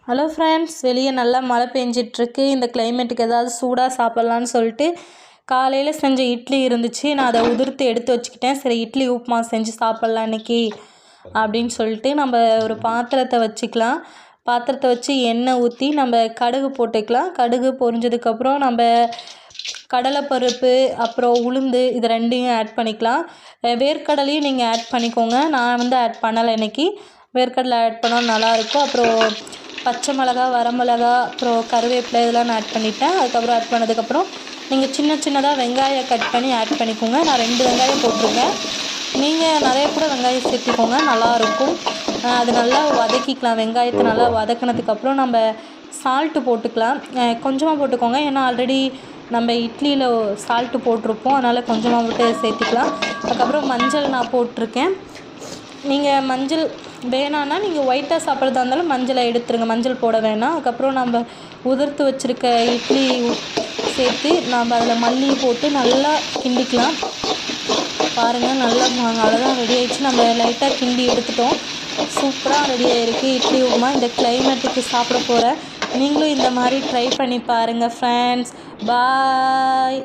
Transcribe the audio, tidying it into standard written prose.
Hello friends, வெளியே நல்லா மழை பெஞ்சிட்ருக்கு. இந்த கிளைமேட்டுக்கு ஏதாவது சூடாக சாப்பிட்லான்னு சொல்லிட்டு காலையில் செஞ்ச இட்லி இருந்துச்சு. நான் அதை உதிர்த்து எடுத்து வச்சுக்கிட்டேன். சரி, இட்லி உப்புமா செஞ்சு சாப்பிட்லாம் இன்றைக்கி அப்படின்னு சொல்லிட்டு நம்ம ஒரு பாத்திரத்தை வச்சுக்கலாம். பாத்திரத்தை வச்சு எண்ணெய் ஊற்றி நம்ம கடுகு போட்டுக்கலாம். கடுகு பொரிஞ்சதுக்கப்புறம் நம்ம கடலைப்பருப்பு அப்புறம் உளுந்து இது ரெண்டையும் ஆட் பண்ணிக்கலாம். வேர்க்கடலையும் நீங்கள் ஆட் பண்ணிக்கோங்க. நான் ஆட் பண்ணலை இன்றைக்கி. வேர்க்கடலை ஆட் பண்ணால் நல்லாயிருக்கும். அப்புறம் பச்சை மிளகா, வரமிளகா, அப்புறம் கருவேப்பிலை இதெல்லாம் நான் ஆட் பண்ணிட்டேன். அதுக்கப்புறம் ஆட் பண்ணதுக்கப்புறம் நீங்கள் சின்னதாக வெங்காயம் கட் பண்ணி ஆட் பண்ணிக்கோங்க. நான் 2 வெங்காயம் போட்டிருக்கேன். நீங்கள் நிறைய கூட வெங்காயம் சேர்த்திக்கோங்க, நல்லாயிருக்கும். அது நல்லா வதக்கிக்கலாம். வெங்காயத்தை நல்லா வதக்கினதுக்கப்புறம் நம்ம சால்ட்டு போட்டுக்கலாம். கொஞ்சமாக போட்டுக்கோங்க, ஏன்னா ஆல்ரெடி நம்ம இட்லியில் சால்ட்டு போட்டிருப்போம். அதனால் கொஞ்சமாக மட்டும் சேர்த்திக்கலாம். அதுக்கப்புறம் மஞ்சள் நான் போட்டிருக்கேன். நீங்கள் மஞ்சள் வேணான்னா நீங்கள் ஒயிட்டாக சாப்பிட்றதா இருந்தாலும் மஞ்சளை எடுத்துருங்க, மஞ்சள் போட வேணாம். அதுக்கப்புறம் நம்ம உதிர்த்து வச்சுருக்க இட்லி சேர்த்து நம்ம அதில் மல்லி போட்டு நல்லா கிண்டிக்கலாம். பாருங்கள், நல்லா அவ்வளோதான், ரெடி ஆகிடுச்சு. நம்ம லைட்டாக கிண்டி எடுத்துட்டோம். சூப்பராக ரெடி ஆகிருக்கு இட்லி உப்புமா. இந்த கிளைமேட்டுக்கு சாப்பிட போகிறேன். நீங்களும் இந்த மாதிரி ட்ரை பண்ணி பாருங்கள் ஃப்ரெண்ட்ஸ். பாய்.